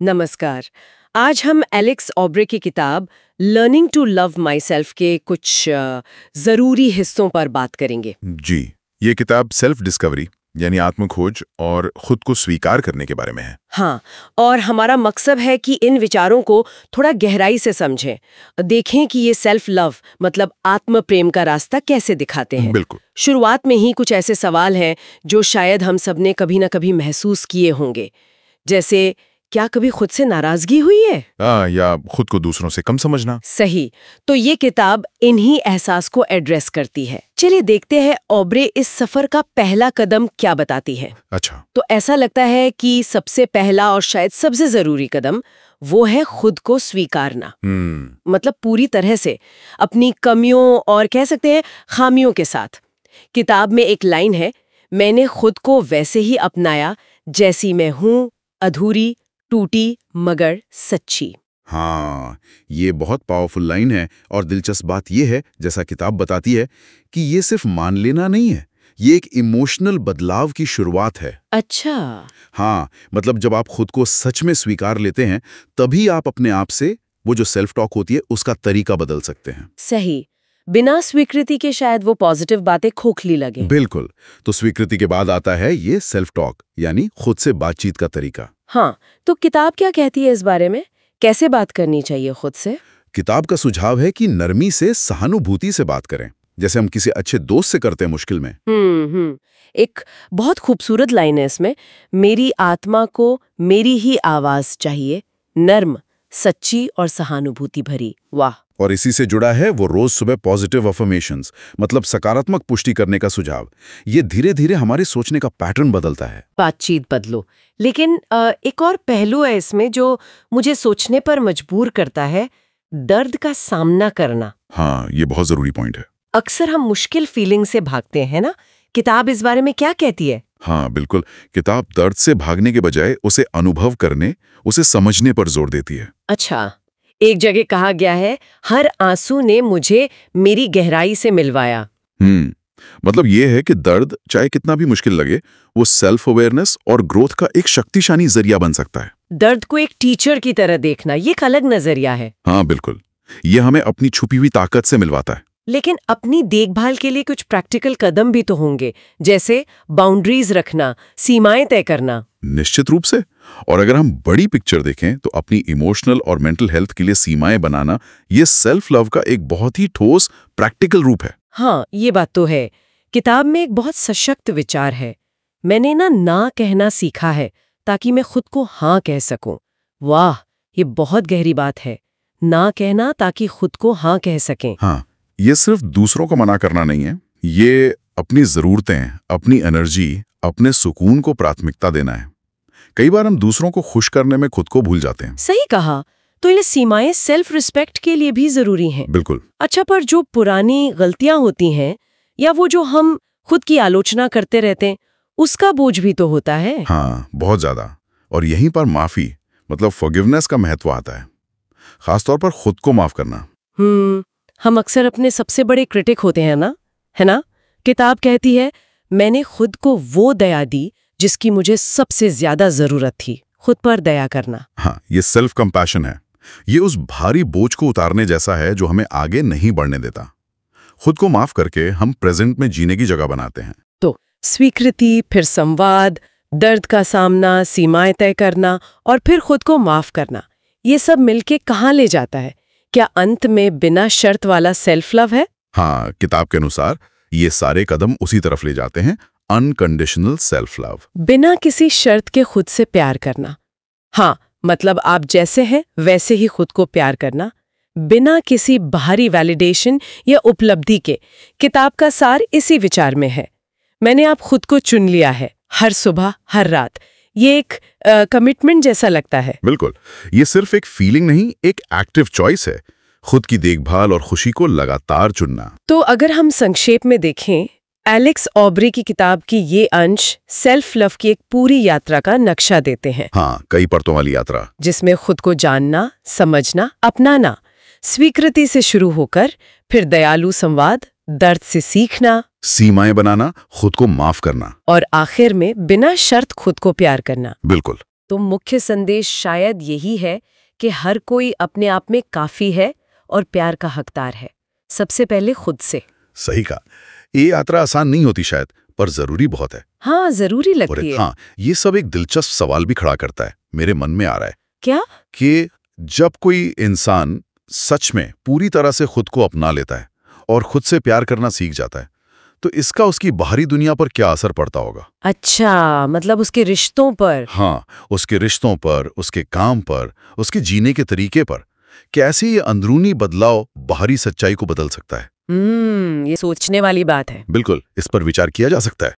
नमस्कार। आज हम एलेक्स ऑब्रे की किताब learning to love myself के कुछ ज़रूरी हिस्सों पर बात करेंगे। जी, ये किताब सेल्फ डिस्कवरी यानी आत्मखोज और खुद को स्वीकार करने के बारे में है। हाँ, और हमारा मकसद है कि इन विचारों को थोड़ा गहराई से समझें, देखें कि ये सेल्फ लव मतलब आत्म प्रेम का रास्ता कैसे दिखाते हैं। बिल्कुल। शुरुआत में ही कुछ ऐसे सवाल हैं जो शायद हम सब ने कभी ना कभी महसूस किए होंगे, जैसे क्या कभी खुद से नाराजगी हुई है? या खुद को दूसरों से कम समझना। सही। तो ये किताब इन्हीं एहसास को एड्रेस करती है। चलिए देखते हैं ऑब्रे इस सफर का पहला कदम क्या बताती है। अच्छा। तो ऐसा लगता है कि सबसे पहला और शायद सबसे जरूरी कदम वो है खुद को स्वीकारना। मतलब पूरी तरह से अपनी कमियों और कह सकते हैं खामियों के साथ। किताब में एक लाइन है, मैंने खुद को वैसे ही अपनाया जैसी मैं हूं, अधूरी, टूटी मगर सच्ची। हाँ, ये बहुत पावरफुल लाइन है और दिलचस्प बात ये है, जैसा किताब बताती है, कि ये सिर्फ मान लेना नहीं है, ये एक इमोशनल बदलाव की शुरुआत है। अच्छा। हाँ, मतलब जब आप खुद को सच में स्वीकार लेते हैं, तभी आप अपने आप से वो जो सेल्फ टॉक होती है, उसका तरीका बदल सकते हैं। सही। बिना स्वीकृति के शायद वो पॉजिटिव बातें खोखली लगे। बिल्कुल। तो स्वीकृति के बाद आता है ये सेल्फ टॉक यानी खुद से बातचीत का तरीका। हाँ, तो किताब क्या कहती है इस बारे में? कैसे बात करनी चाहिए खुद से? किताब का सुझाव है कि नरमी से, सहानुभूति से बात करें, जैसे हम किसी अच्छे दोस्त से करते हैं मुश्किल में। एक बहुत खूबसूरत लाइन है इसमें, मेरी आत्मा को मेरी ही आवाज चाहिए, नर्म, सच्ची और सहानुभूति भरी। वाह। और इसी से जुड़ा है वो रोज सुबह पॉजिटिव अफर्मेशंस, मतलब सकारात्मक पुष्टि करने का सुझाव। ये धीरे धीरे हमारे सोचने का पैटर्न बदलता है। बातचीत बदलो। लेकिन एक और पहलू है इसमें जो मुझे सोचने पर मजबूर करता है, दर्द का सामना करना। हाँ, ये बहुत जरूरी पॉइंट है। अक्सर हम मुश्किल फीलिंग से भागते हैं ना, किताब इस बारे में क्या कहती है? हाँ बिल्कुल, किताब दर्द से भागने के बजाय उसे अनुभव करने, उसे समझने पर जोर देती है। अच्छा, एक जगह कहा गया है, हर आंसू ने मुझे मेरी गहराई से मिलवाया। मतलब ये है कि दर्द चाहे कितना भी मुश्किल लगे, वो सेल्फ अवेयरनेस और ग्रोथ का एक शक्तिशाली जरिया बन सकता है। दर्द को एक टीचर की तरह देखना, ये एक अलग नजरिया है। हाँ बिल्कुल, ये हमें अपनी छुपी हुई ताकत से मिलवाता है। लेकिन अपनी देखभाल के लिए कुछ प्रैक्टिकल कदम भी तो होंगे, जैसे बाउंड्रीज रखना, सीमाएं तय करना। निश्चित रूप से। और अगर हम बड़ी पिक्चर देखें तो अपनी इमोशनल और मेंटल हेल्थ के लिए सीमाएं बनाना, ये सेल्फ लव का एक बहुत ही ठोस प्रैक्टिकल रूप है। हाँ, ये बात तो है। किताब में एक बहुत सशक्त विचार है, मैंने ना कहना सीखा है ताकि मैं खुद को हाँ कह सकूं। वाह, ये बहुत गहरी बात है। ना कहना ताकि खुद को हाँ कह सकें। हाँ, ये सिर्फ दूसरों को मना करना नहीं है, ये अपनी जरूरतें, अपनी एनर्जी, अपने सुकून को प्राथमिकता देना है। कई बार हम दूसरों को खुश करने में खुद को भूल जाते हैं। सही कहा। तो ये सीमाएं सेल्फ रिस्पेक्ट के लिए भी जरूरी हैं। बिल्कुल। अच्छा, पर जो पुरानी गलतियां होती हैं या वो जो हम खुद की आलोचना करते रहते हैं, उसका बोझ भी तो होता है। हाँ, बहुत ज्यादा। और यहीं पर माफी मतलब फॉरगिवनेस का महत्व आता है, खासतौर पर खुद को माफ करना। हम अक्सर अपने सबसे बड़े क्रिटिक होते हैं ना, है ना? किताब कहती है, मैंने खुद को वो दया दी जिसकी मुझे सबसे ज्यादा जरूरत थी। खुद पर दया करना। हाँ, ये सेल्फ कंपैशन है। ये उस भारी बोझ को उतारने जैसा है जो हमें आगे नहीं बढ़ने देता। खुद को माफ करके हम प्रेजेंट में जीने की जगह बनाते हैं। तो स्वीकृति, फिर संवाद, दर्द का सामना, सीमाएं तय करना और फिर खुद को माफ करना, ये सब मिलके कहाँ ले जाता है? क्या अंत में बिना शर्त वाला सेल्फ लव है? हाँ, किताब के अनुसार ये सारे कदम उसी तरफ ले जाते हैं, अनकंडीशनल सेल्फ लव। बिना किसी शर्त के खुद से प्यार करना। हाँ, मतलब आप जैसे हैं वैसे ही खुद को प्यार करना, बिना किसी बाहरी वैलिडेशन या उपलब्धि के। किताब का सार इसी विचार में है। मैंने आप खुद को चुन लिया है, हर सुबह, हर रात। ये एक कमिटमेंट जैसा लगता है। बिल्कुल, ये सिर्फ एक फीलिंग नहीं, एक एक्टिव चॉइस है, खुद की देखभाल और खुशी को लगातार चुनना। तो अगर हम संक्षेप में देखें, एलेक्स ऑब्रे की किताब की ये अंश सेल्फ लव की एक पूरी यात्रा का नक्शा देते हैं। हाँ, कई परतों वाली यात्रा, जिसमें खुद को जानना, समझना, अपनाना, स्वीकृति से शुरू होकर फिर दयालु संवाद, दर्द से सीखना, सीमाएं बनाना, खुद को माफ करना और आखिर में बिना शर्त खुद को प्यार करना। बिल्कुल। तो मुख्य संदेश शायद यही है कि हर कोई अपने आप में काफी है और प्यार का हकदार है, सबसे पहले खुद से। सही कहा। ये यात्रा आसान नहीं होती शायद, पर जरूरी बहुत है। हाँ, जरूरी लगती है। हाँ, ये सब एक दिलचस्प सवाल भी खड़ा करता है, मेरे मन में आ रहा है। क्या? कि जब कोई इंसान सच में पूरी तरह से खुद को अपना लेता है और खुद से प्यार करना सीख जाता है, तो इसका उसकी बाहरी दुनिया पर क्या असर पड़ता होगा? अच्छा, मतलब उसके रिश्तों पर? हाँ, उसके रिश्तों पर, उसके काम पर, उसके जीने के तरीके पर। कैसे ये अंदरूनी बदलाव बाहरी सच्चाई को बदल सकता है? ये सोचने वाली बात है। बिल्कुल, इस पर विचार किया जा सकता है।